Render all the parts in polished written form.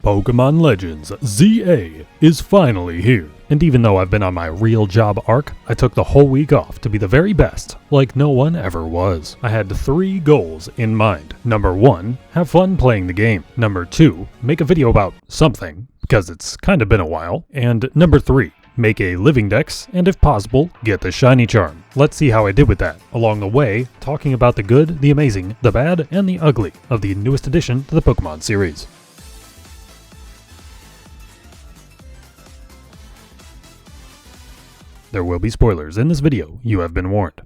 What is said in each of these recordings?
Pokemon Legends ZA is finally here. And even though I've been on my real job arc, I took the whole week off to be the very best, like no one ever was. I had 3 goals in mind. Number 1, have fun playing the game. Number 2, make a video about something, because it's kind of been a while. And number 3, make a living dex, and if possible, get the shiny charm. Let's see how I did with that. Along the way, talking about the good, the amazing, the bad, and the ugly of the newest addition to the Pokemon series. There will be spoilers in this video, you have been warned.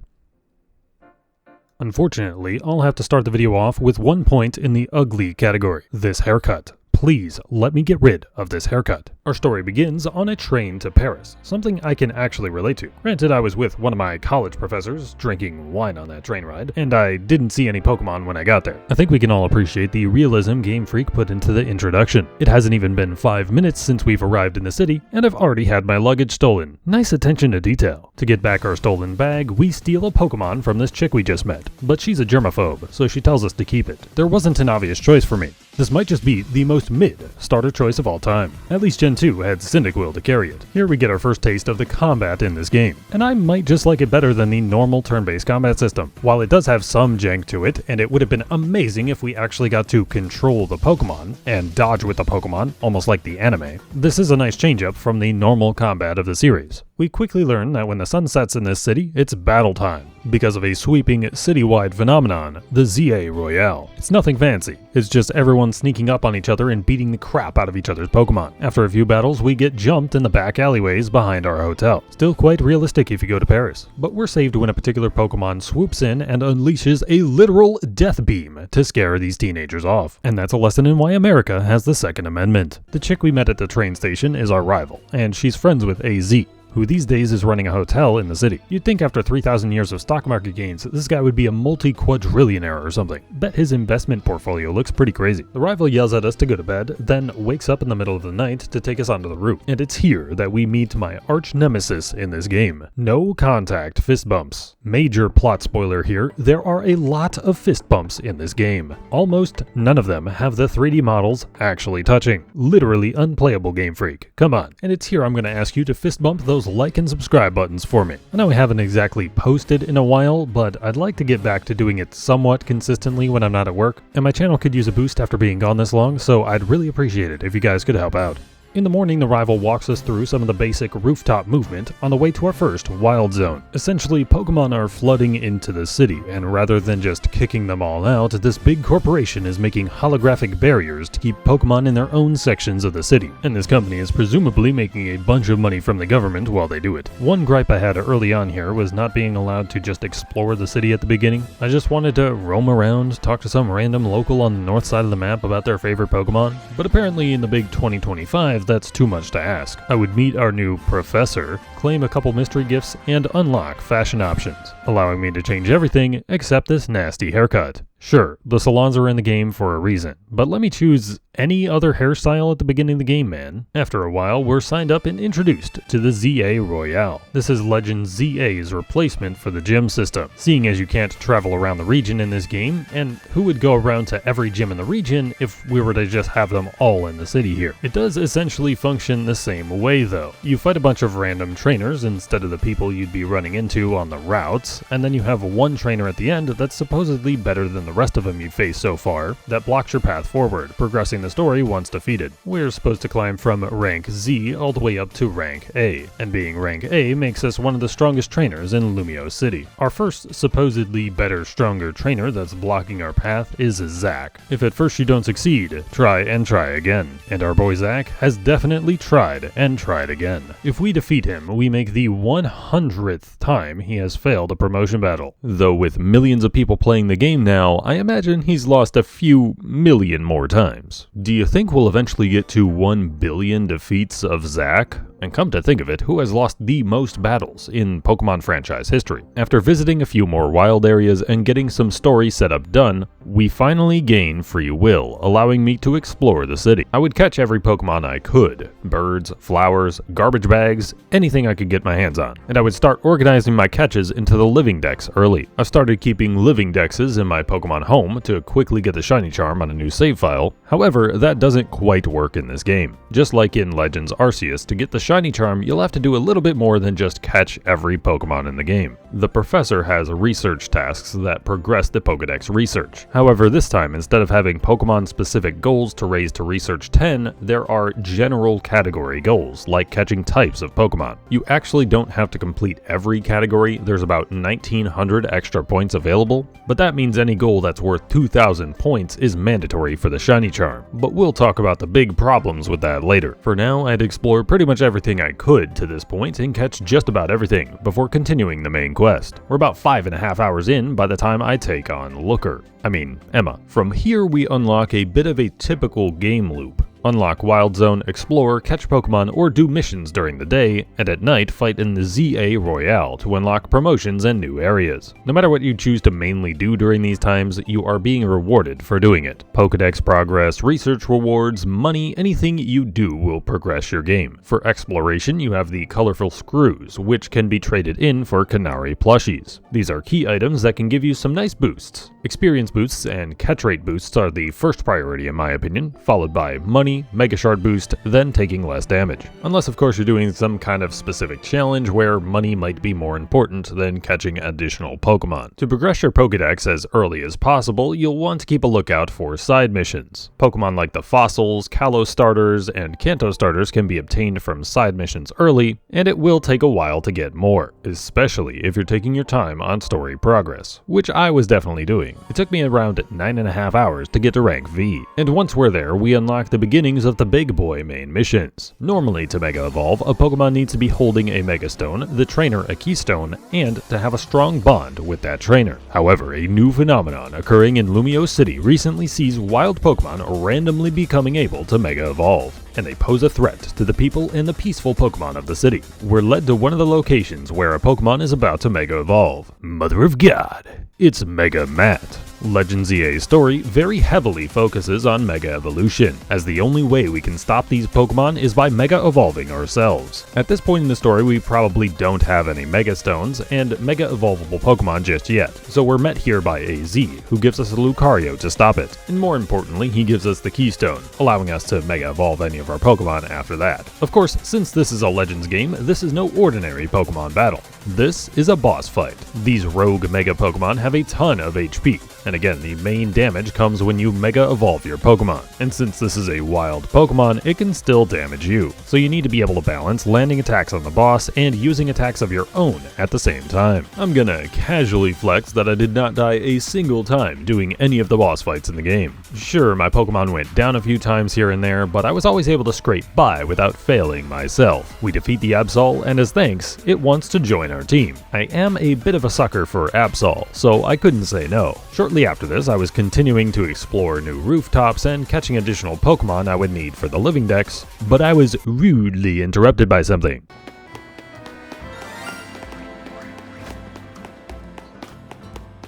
Unfortunately, I'll have to start the video off with 1 point in the ugly category. This haircut. Please let me get rid of this haircut. Our story begins on a train to Paris, something I can actually relate to. Granted, I was with one of my college professors drinking wine on that train ride, and I didn't see any Pokemon when I got there. I think we can all appreciate the realism Game Freak put into the introduction. It hasn't even been 5 minutes since we've arrived in the city, and I've already had my luggage stolen. Nice attention to detail. To get back our stolen bag, we steal a Pokemon from this chick we just met, but she's a germaphobe, so she tells us to keep it. There wasn't an obvious choice for me. This might just be the most mid starter choice of all time. At least Gen 2 had Cyndaquil to carry it. Here we get our first taste of the combat in this game, and I might just like it better than the normal turn-based combat system. While it does have some jank to it, and it would have been amazing if we actually got to control the Pokemon and dodge with the Pokemon, almost like the anime, this is a nice change-up from the normal combat of the series. We quickly learn that when the sun sets in this city, it's battle time, because of a sweeping citywide phenomenon, the ZA Royale. It's nothing fancy, it's just everyone sneaking up on each other and beating the crap out of each other's Pokemon. After a few battles, we get jumped in the back alleyways behind our hotel. Still quite realistic if you go to Paris, but we're saved when a particular Pokemon swoops in and unleashes a literal death beam to scare these teenagers off. And that's a lesson in why America has the Second Amendment. The chick we met at the train station is our rival, and she's friends with AZ, who these days is running a hotel in the city. You'd think after 3,000 years of stock market gains, this guy would be a multi-quadrillionaire or something. Bet his investment portfolio looks pretty crazy. The rival yells at us to go to bed, then wakes up in the middle of the night to take us onto the roof. And it's here that we meet my arch nemesis in this game. No contact fist bumps. Major plot spoiler here, there are a lot of fist bumps in this game. Almost none of them have the 3D models actually touching. Literally unplayable, Game Freak. Come on. And it's here I'm gonna ask you to fist bump those like and subscribe buttons for me. I know I haven't exactly posted in a while, but I'd like to get back to doing it somewhat consistently when I'm not at work, and my channel could use a boost after being gone this long, so I'd really appreciate it if you guys could help out. In the morning, the rival walks us through some of the basic rooftop movement on the way to our first wild zone. Essentially, Pokemon are flooding into the city, and rather than just kicking them all out, this big corporation is making holographic barriers to keep Pokemon in their own sections of the city. And this company is presumably making a bunch of money from the government while they do it. One gripe I had early on here was not being allowed to just explore the city at the beginning. I just wanted to roam around, talk to some random local on the north side of the map about their favorite Pokemon, but apparently in the big 2025, that's too much to ask. I would meet our new professor, claim a couple mystery gifts, and unlock fashion options, allowing me to change everything except this nasty haircut. Sure, the salons are in the game for a reason, but let me choose any other hairstyle at the beginning of the game, man. After a while, we're signed up and introduced to the ZA Royale. This is Legend ZA's replacement for the gym system, seeing as you can't travel around the region in this game, and who would go around to every gym in the region if we were to just have them all in the city here? It does essentially function the same way though. You fight a bunch of random trainers instead of the people you'd be running into on the routes, and then you have one trainer at the end that's supposedly better than the rest of them you've faced so far, that blocks your path forward, progressing the story once defeated. We're supposed to climb from rank Z all the way up to rank A, and being rank A makes us one of the strongest trainers in Lumios City. Our first supposedly better, stronger trainer that's blocking our path is Zach. If at first you don't succeed, try and try again. And our boy Zach has definitely tried and tried again. If we defeat him, we make the 100th time he has failed a promotion battle. Though with millions of people playing the game now, I imagine he's lost a few million more times. Do you think we'll eventually get to 1 billion defeats of Zach? And come to think of it, who has lost the most battles in Pokemon franchise history? After visiting a few more wild areas and getting some story setup done, we finally gain free will, allowing me to explore the city. I would catch every Pokemon I could. Birds, flowers, garbage bags, anything I could get my hands on. And I would start organizing my catches into the living dex early. I started keeping living dexes in my Pokemon home to quickly get the shiny charm on a new save file. However, that doesn't quite work in this game. Just like in Legends Arceus, to get the shiny charm, you'll have to do a little bit more than just catch every Pokemon in the game. The professor has research tasks that progress the Pokedex research. However, this time, instead of having Pokemon-specific goals to raise to Research 10, there are general category goals, like catching types of Pokemon. You actually don't have to complete every category. There's about 1,900 extra points available, but that means any goal that's worth 2,000 points is mandatory for the shiny charm. But we'll talk about the big problems with that later. For now, I'd explore pretty much everything I could to this point and catch just about everything before continuing the main quest. We're about 5.5 hours in by the time I take on Emma. From here we unlock a bit of a typical game loop. Unlock Wild Zone, explore, catch Pokemon, or do missions during the day, and at night fight in the ZA Royale to unlock promotions and new areas. No matter what you choose to mainly do during these times, you are being rewarded for doing it. Pokedex progress, research rewards, money, anything you do will progress your game. For exploration, you have the colorful screws, which can be traded in for Canary plushies. These are key items that can give you some nice boosts. Experience boosts and catch rate boosts are the first priority in my opinion, followed by money, Mega Shard boost, then taking less damage. Unless of course you're doing some kind of specific challenge where money might be more important than catching additional Pokemon. To progress your Pokedex as early as possible, you'll want to keep a lookout for side missions. Pokemon like the Fossils, Kalos starters, and Kanto starters can be obtained from side missions early, and it will take a while to get more, especially if you're taking your time on story progress, which I was definitely doing. It took me around 9.5 hours to get to rank V, and once we're there, we unlock the beginnings of the big boy main missions. Normally, to Mega Evolve, a Pokemon needs to be holding a Mega Stone, the trainer a Keystone, and to have a strong bond with that trainer. However, a new phenomenon occurring in Lumios City recently sees wild Pokemon randomly becoming able to Mega Evolve, and they pose a threat to the people and the peaceful Pokemon of the city. We're led to one of the locations where a Pokemon is about to Mega Evolve. Mother of God, it's Mega Matt. Legends EA's story very heavily focuses on Mega Evolution, as the only way we can stop these Pokemon is by Mega Evolving ourselves. At this point in the story, we probably don't have any Mega Stones and Mega Evolvable Pokemon just yet, so we're met here by AZ, who gives us a Lucario to stop it, and more importantly, he gives us the Keystone, allowing us to Mega Evolve any of our Pokemon after that. Of course, since this is a Legends game, this is no ordinary Pokemon battle. This is a boss fight. These rogue Mega Pokemon have a ton of HP, and again, the main damage comes when you Mega Evolve your Pokemon. And since this is a wild Pokemon, it can still damage you. So you need to be able to balance landing attacks on the boss and using attacks of your own at the same time. I'm gonna casually flex that I did not die a single time doing any of the boss fights in the game. Sure, my Pokemon went down a few times here and there, but I was always able to scrape by without failing myself. We defeat the Absol, and as thanks, it wants to join our team. I am a bit of a sucker for Absol, so I couldn't say no. Shortly after this, I was continuing to explore new rooftops and catching additional Pokemon I would need for the living dex, but I was rudely interrupted by something.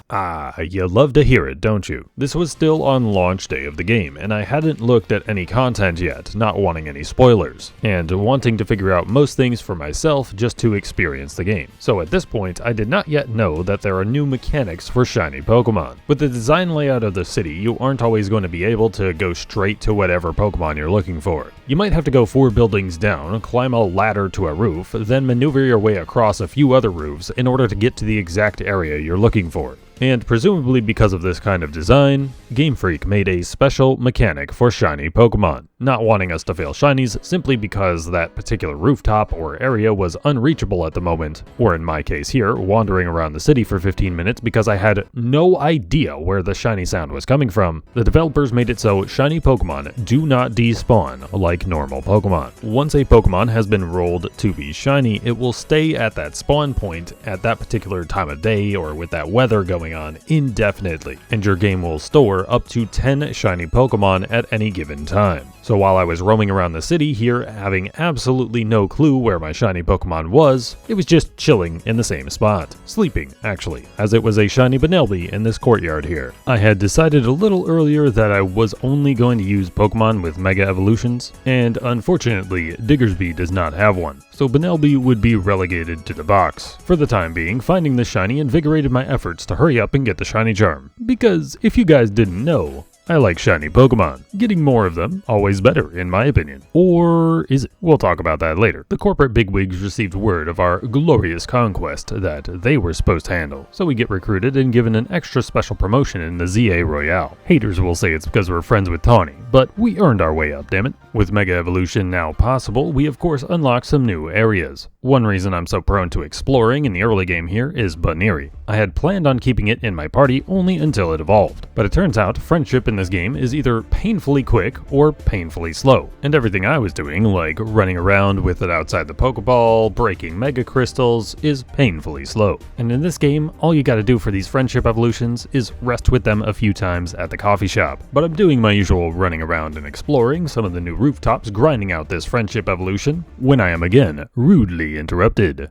Ah, you love to hear it, don't you? This was still on launch day of the game, and I hadn't looked at any content yet, not wanting any spoilers, and wanting to figure out most things for myself just to experience the game. So at this point, I did not yet know that there are new mechanics for shiny Pokemon. With the design layout of the city, you aren't always going to be able to go straight to whatever Pokemon you're looking for. You might have to go 4 buildings down, climb a ladder to a roof, then maneuver your way across a few other roofs in order to get to the exact area you're looking for. And presumably because of this kind of design, Game Freak made a special mechanic for shiny Pokemon, not wanting us to fail shinies simply because that particular rooftop or area was unreachable at the moment, or in my case here, wandering around the city for 15 minutes because I had no idea where the shiny sound was coming from. The developers made it so shiny Pokemon do not despawn like normal Pokemon. Once a Pokemon has been rolled to be shiny, it will stay at that spawn point at that particular time of day or with that weather going on indefinitely, and your game will store up to 10 shiny Pokemon at any given time. So while I was roaming around the city here, having absolutely no clue where my shiny Pokemon was, it was just chilling in the same spot. Sleeping, actually, as it was a shiny Bunnelby in this courtyard here. I had decided a little earlier that I was only going to use Pokemon with Mega Evolutions, and unfortunately, Diggersby does not have one, so Bunnelby would be relegated to the box. For the time being, finding the shiny invigorated my efforts to hurry up and get the shiny charm, because if you guys didn't know, I like shiny Pokemon. Getting more of them, always better, in my opinion. Or is it? We'll talk about that later. The corporate bigwigs received word of our glorious conquest that they were supposed to handle, so we get recruited and given an extra special promotion in the ZA Royale. Haters will say it's because we're friends with Tawny, but we earned our way up, dammit. With Mega Evolution now possible, we of course unlock some new areas. One reason I'm so prone to exploring in the early game here is Buneary. I had planned on keeping it in my party only until it evolved, but it turns out friendship in this game is either painfully quick or painfully slow, and everything I was doing, like running around with it outside the Pokeball, breaking Mega Crystals, is painfully slow. And in this game, all you gotta do for these friendship evolutions is rest with them a few times at the coffee shop. But I'm doing my usual running around and exploring some of the new rooftops, grinding out this friendship evolution, when I am again rudely interrupted.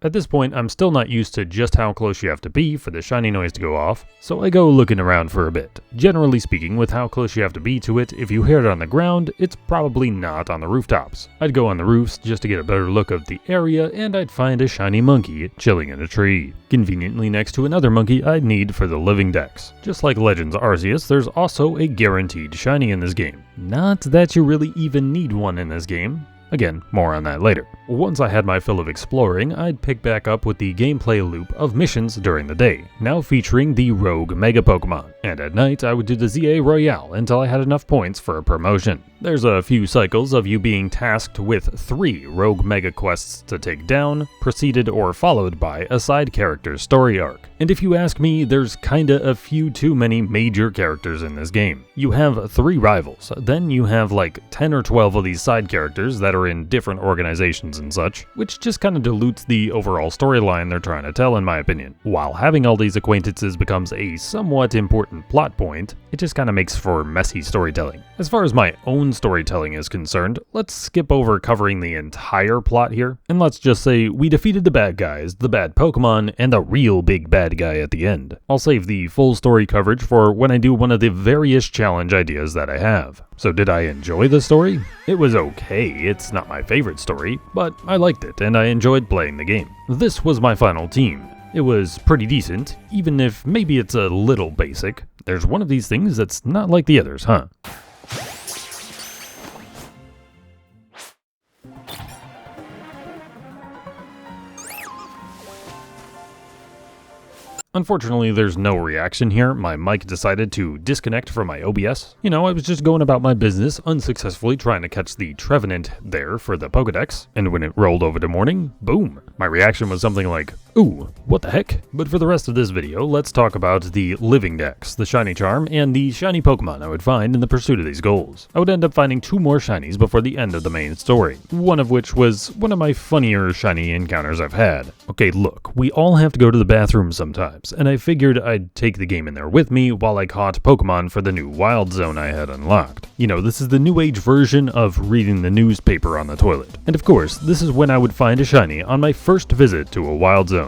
At this point, I'm still not used to just how close you have to be for the shiny noise to go off, so I go looking around for a bit. Generally speaking, with how close you have to be to it, if you hear it on the ground, it's probably not on the rooftops. I'd go on the roofs just to get a better look of the area, and I'd find a shiny monkey chilling in a tree, conveniently next to another monkey I'd need for the living dex. Just like Legends Arceus, there's also a guaranteed shiny in this game. Not that you really even need one in this game. Again, more on that later. Once I had my fill of exploring, I'd pick back up with the gameplay loop of missions during the day, now featuring the Rogue Mega Pokemon, and at night I would do the ZA Royale until I had enough points for a promotion. There's a few cycles of you being tasked with 3 Rogue Mega quests to take down, preceded or followed by a side character's story arc. And if you ask me, there's kinda a few too many major characters in this game. You have 3 rivals, then you have like 10 or 12 of these side characters that are in different organizations and such, which just kind of dilutes the overall storyline they're trying to tell in my opinion. While having all these acquaintances becomes a somewhat important plot point, it just kind of makes for messy storytelling. As far as my own storytelling is concerned, let's skip over covering the entire plot here, and let's just say we defeated the bad guys, the bad Pokemon, and the real big bad guy at the end. I'll save the full story coverage for when I do one of the various challenge ideas that I have. So did I enjoy the story? It was okay, it's not my favorite story, but I liked it and I enjoyed playing the game. This was my final team. It was pretty decent, even if maybe it's a little basic. There's one of these things that's not like the others, huh? Unfortunately, there's no reaction here. My mic decided to disconnect from my OBS. You know, I was just going about my business, unsuccessfully trying to catch the Trevenant there for the Pokedex, and when it rolled over to morning, boom! My reaction was something like, ooh, what the heck? But for the rest of this video, let's talk about the living dex, the shiny charm, and the shiny Pokemon I would find in the pursuit of these goals. I would end up finding 2 more shinies before the end of the main story, one of which was one of my funnier shiny encounters I've had. Okay, look, we all have to go to the bathroom sometimes, and I figured I'd take the game in there with me while I caught Pokemon for the new Wild Zone I had unlocked. You know, this is the new age version of reading the newspaper on the toilet. And of course, this is when I would find a shiny on my first visit to a Wild Zone.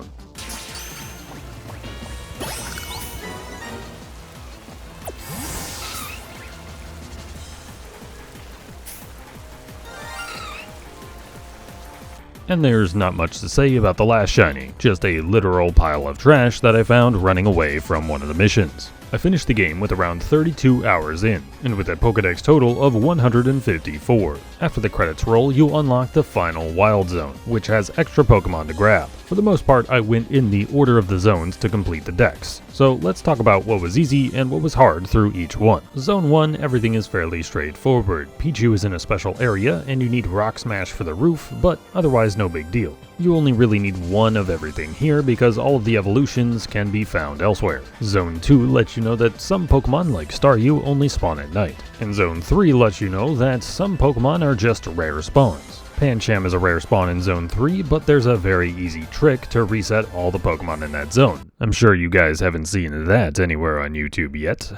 And there's not much to say about the last shiny, just a literal pile of trash that I found running away from one of the missions. I finished the game with around 32 hours in, and with a Pokedex total of 154. After the credits roll, you unlock the final Wild Zone, which has extra Pokemon to grab. For the most part, I went in the order of the zones to complete the dex. So let's talk about what was easy and what was hard through each one. Zone 1, everything is fairly straightforward. Pichu is in a special area, and you need Rock Smash for the roof, but otherwise no big deal. You only really need one of everything here because all of the evolutions can be found elsewhere. Zone 2 lets you know that some Pokemon like Staryu only spawn at night, and Zone 3 lets you know that some Pokemon are just rare spawns. Pancham is a rare spawn in Zone 3, but there's a very easy trick to reset all the Pokemon in that zone. I'm sure you guys haven't seen that anywhere on YouTube yet.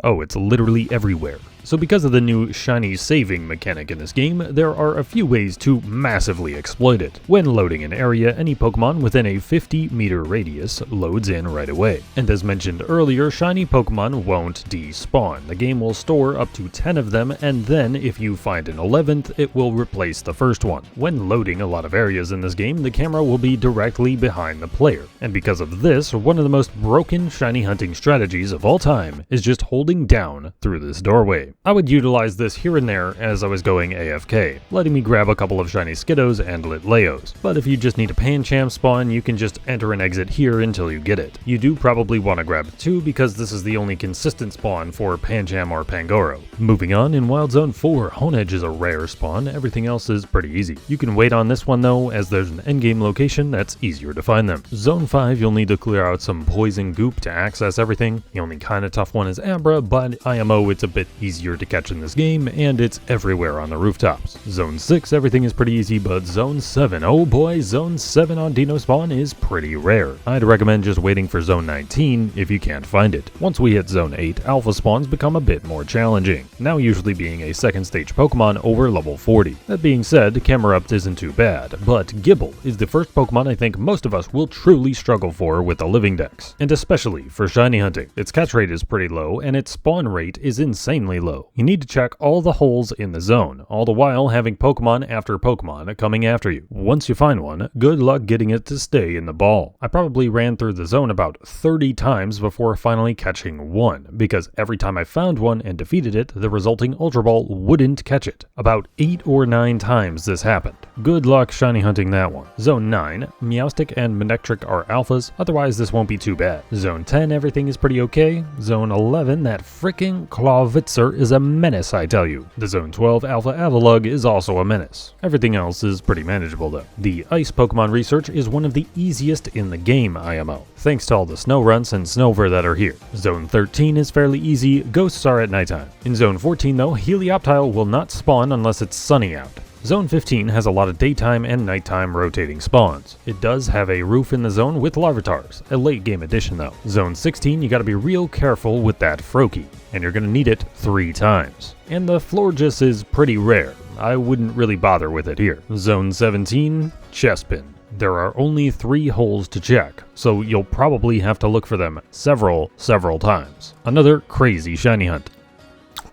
Oh, it's literally everywhere. So because of the new shiny saving mechanic in this game, there are a few ways to massively exploit it. When loading an area, any Pokemon within a 50-meter radius loads in right away. And as mentioned earlier, shiny Pokemon won't despawn. The game will store up to 10 of them, and then if you find an 11th, it will replace the first one. When loading a lot of areas in this game, the camera will be directly behind the player. And because of this, one of the most broken shiny hunting strategies of all time is just holding down through this doorway. I would utilize this here and there as I was going AFK, letting me grab a couple of shiny Skiddos and Litleos. But if you just need a Pancham spawn, you can just enter and exit here until you get it. You do probably want to grab 2 because this is the only consistent spawn for Pancham or Pangoro. Moving on, in Wild Zone 4, Honedge is a rare spawn, everything else is pretty easy. You can wait on this one though, as there's an endgame location that's easier to find them. Zone 5, you'll need to clear out some poison goop to access everything. The only kinda tough one is Abra, but IMO it's a bit easier to catch in this game, and it's everywhere on the rooftops. Zone 6, everything is pretty easy, but Zone 7, oh boy, Zone 7 on Dino Spawn is pretty rare. I'd recommend just waiting for Zone 19 if you can't find it. Once we hit Zone 8, Alpha spawns become a bit more challenging, now usually being a second stage Pokemon over level 40. That being said, Camerupt isn't too bad, but Gible is the first Pokemon I think most of us will truly struggle for with the living dex, and especially for shiny hunting. Its catch rate is pretty low, and its spawn rate is insanely low. You need to check all the holes in the zone, all the while having Pokemon after Pokemon coming after you. Once you find one, good luck getting it to stay in the ball. I probably ran through the zone about 30 times before finally catching one, because every time I found one and defeated it, the resulting Ultra Ball wouldn't catch it. About 8 or 9 times this happened. Good luck shiny hunting that one. Zone 9, Meowstic and Manectric are alphas, otherwise this won't be too bad. Zone 10, everything is pretty okay. Zone 11, that frickin' Clawvitzer is a menace, I tell you. The Zone 12 Alpha Avalugg is also a menace. Everything else is pretty manageable though. The Ice Pokemon research is one of the easiest in the game IMO, thanks to all the snow runts and Snover that are here. Zone 13 is fairly easy, ghosts are at nighttime. In Zone 14 though, Helioptile will not spawn unless it's sunny out. Zone 15 has a lot of daytime and nighttime rotating spawns. It does have a roof in the zone with Larvitars, a late game addition though. Zone 16, you gotta be real careful with that Froakie, and you're gonna need it 3 times. And the Florges is pretty rare. I wouldn't really bother with it here. Zone 17, Chespin. There are only 3 holes to check, so you'll probably have to look for them several times. Another crazy shiny hunt.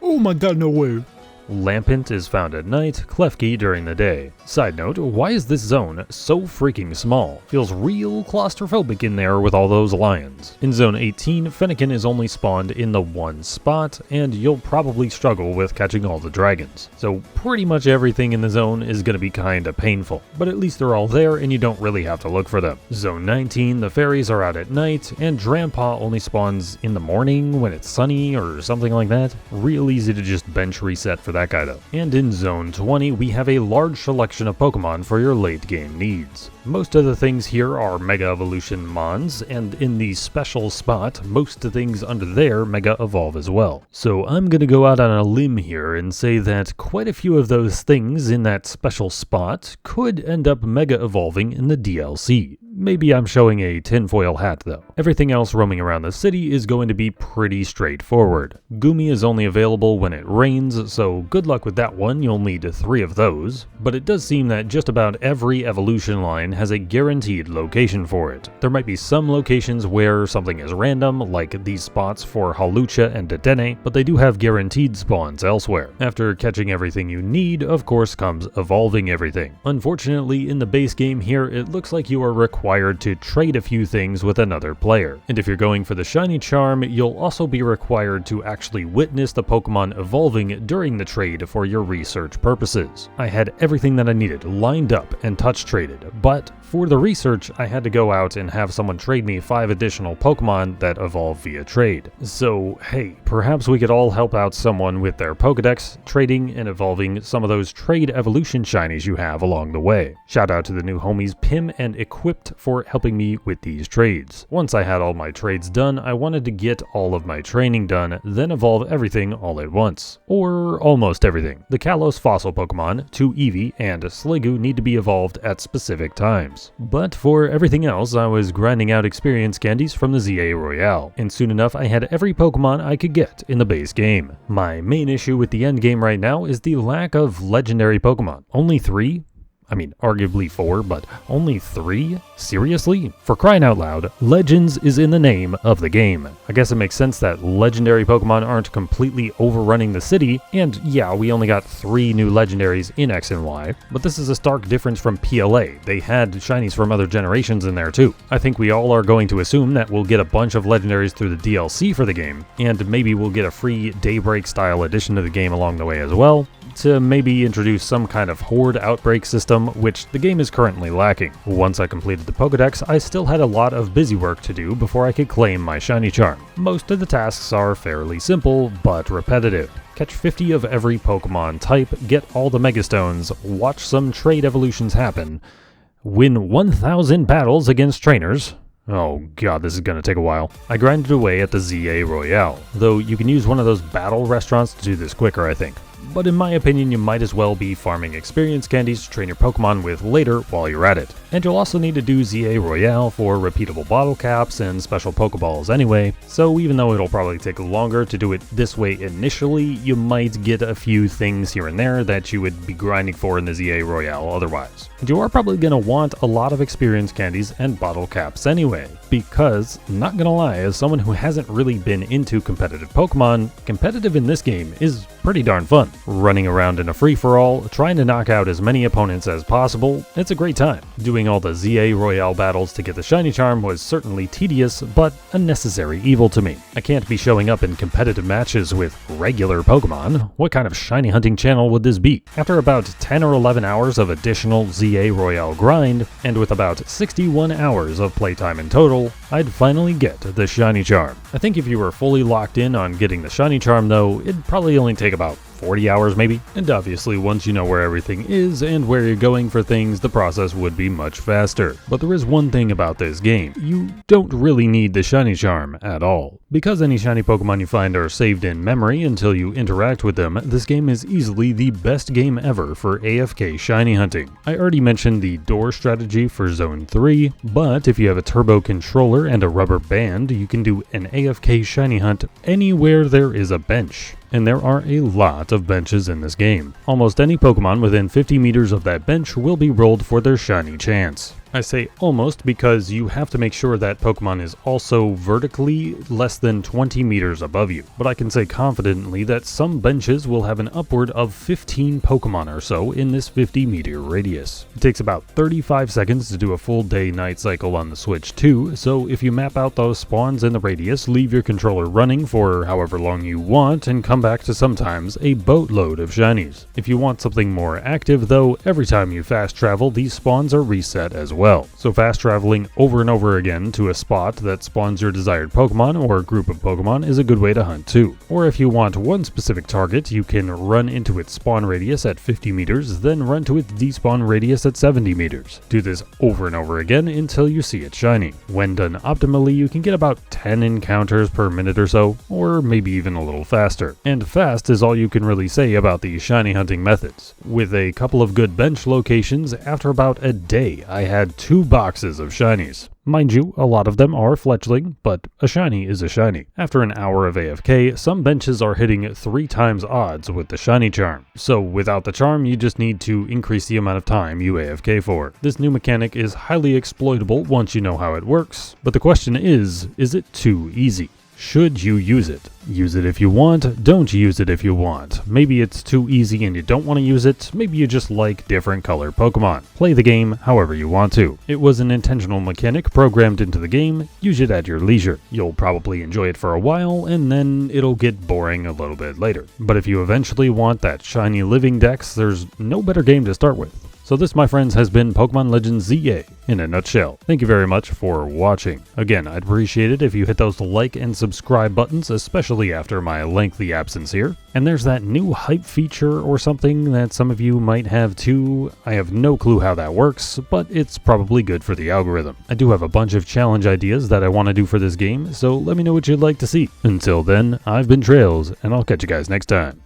Oh my god, no way. Lampent is found at night, Klefki during the day. Side note, why is this zone so freaking small? Feels real claustrophobic in there with all those lions. In Zone 18, Fennekin is only spawned in the one spot, and you'll probably struggle with catching all the dragons. So pretty much everything in the zone is gonna be kinda painful, but at least they're all there and you don't really have to look for them. Zone 19, the fairies are out at night, and Drampa only spawns in the morning when it's sunny or something like that. Real easy to just bench reset for that guy though. And in Zone 20, we have a large selection of Pokemon for your late game needs. Most of the things here are Mega Evolution Mons, and in the special spot, most of the things under there Mega Evolve as well. So I'm gonna go out on a limb here and say that quite a few of those things in that special spot could end up Mega Evolving in the DLC. Maybe I'm showing a tinfoil hat though. Everything else roaming around the city is going to be pretty straightforward. Goomy is only available when it rains, so good luck with that one, you'll need 3 of those. But it does seem that just about every evolution line has a guaranteed location for it. There might be some locations where something is random, like these spots for Hawlucha and Dedenne, but they do have guaranteed spawns elsewhere. After catching everything you need, of course comes evolving everything. Unfortunately, in the base game here, it looks like you are required to trade a few things with another player. And if you're going for the shiny charm, you'll also be required to actually witness the Pokemon evolving during the trade for your research purposes. I had everything that I needed lined up and touch traded, but for the research, I had to go out and have someone trade me 5 additional Pokemon that evolve via trade. So hey, perhaps we could all help out someone with their Pokedex, trading and evolving some of those trade evolution shinies you have along the way. Shout out to the new homies Pim and Equipped for helping me with these trades. Once once I had all my trades done, I wanted to get all of my training done, then evolve everything all at once. Or almost everything. The Kalos fossil Pokemon, 2 Eevee, and Sliggoo need to be evolved at specific times. But for everything else, I was grinding out experience candies from the ZA Royale, and soon enough I had every Pokemon I could get in the base game. My main issue with the end game right now is the lack of legendary Pokemon. Only 3? I mean, arguably 4, but only 3? Seriously? For crying out loud, Legends is in the name of the game. I guess it makes sense that legendary Pokemon aren't completely overrunning the city, and yeah, we only got 3 new legendaries in X and Y, but this is a stark difference from PLA. They had shinies from other generations in there too. I think we all are going to assume that we'll get a bunch of legendaries through the DLC for the game, and maybe we'll get a free Daybreak style addition to the game along the way as well, to maybe introduce some kind of horde outbreak system, which the game is currently lacking. Once I completed the Pokédex, I still had a lot of busy work to do before I could claim my shiny charm. Most of the tasks are fairly simple, but repetitive. Catch 50 of every Pokemon type, get all the Megastones, watch some trade evolutions happen, win 1,000 battles against trainers. Oh god, this is gonna take a while. I grinded away at the ZA Royale, though you can use one of those battle restaurants to do this quicker, I think. But in my opinion, you might as well be farming experience candies to train your Pokemon with later while you're at it. And you'll also need to do ZA Royale for repeatable bottle caps and special Pokeballs anyway, so even though it'll probably take longer to do it this way initially, you might get a few things here and there that you would be grinding for in the ZA Royale otherwise. And you are probably going to want a lot of experience candies and bottle caps anyway, because, not gonna lie, as someone who hasn't really been into competitive Pokemon, competitive in this game is pretty darn fun. Running around in a free-for-all, trying to knock out as many opponents as possible, it's a great time. Doing all the ZA Royale battles to get the shiny charm was certainly tedious, but a necessary evil to me. I can't be showing up in competitive matches with regular Pokemon. What kind of shiny hunting channel would this be? After about 10 or 11 hours of additional ZA Royale grind, and with about 61 hours of playtime in total, I'd finally get the shiny charm. I think if you were fully locked in on getting the shiny charm though, it'd probably only take about 40 hours maybe, and obviously once you know where everything is and where you're going for things, the process would be much faster. But there is one thing about this game: you don't really need the shiny charm at all. Because any shiny Pokemon you find are saved in memory until you interact with them, this game is easily the best game ever for AFK shiny hunting. I already mentioned the door strategy for Zone 3, but if you have a turbo controller and a rubber band, you can do an AFK shiny hunt anywhere there is a bench. And there are a lot of benches in this game. Almost any Pokemon within 50 meters of that bench will be rolled for their shiny chance. I say almost because you have to make sure that Pokemon is also vertically less than 20 meters above you. But I can say confidently that some benches will have an upward of 15 Pokemon or so in this 50-meter radius. It takes about 35 seconds to do a full day-night cycle on the Switch too, so if you map out those spawns in the radius, leave your controller running for however long you want, and come back to sometimes a boatload of shinies. If you want something more active though, every time you fast travel, these spawns are reset as well. So fast traveling over and over again to a spot that spawns your desired Pokemon or group of Pokemon is a good way to hunt too. Or if you want one specific target, you can run into its spawn radius at 50 meters, then run to its despawn radius at 70 meters. Do this over and over again until you see it shiny. When done optimally, you can get about 10 encounters per minute or so, or maybe even a little faster. And fast is all you can really say about the shiny hunting methods. With a couple of good bench locations, after about a day, I had 2 boxes of shinies. Mind you, a lot of them are fletchling, but a shiny is a shiny. After an hour of AFK, some benches are hitting 3 times odds with the shiny charm. So without the charm, you just need to increase the amount of time you AFK for. This new mechanic is highly exploitable once you know how it works, but the question is it too easy? Should you use it? Use it if you want, don't use it if you want. Maybe it's too easy and you don't want to use it, maybe you just like different colored Pokemon. Play the game however you want to. It was an intentional mechanic programmed into the game, use it at your leisure. You'll probably enjoy it for a while, and then it'll get boring a little bit later. But if you eventually want that shiny living dex, there's no better game to start with. So this, my friends, has been Pokemon Legends ZA in a nutshell. Thank you very much for watching. Again, I'd appreciate it if you hit those like and subscribe buttons, especially after my lengthy absence here. And there's that new hype feature or something that some of you might have too. I have no clue how that works, but it's probably good for the algorithm. I do have a bunch of challenge ideas that I want to do for this game, so let me know what you'd like to see. Until then, I've been Trails, and I'll catch you guys next time.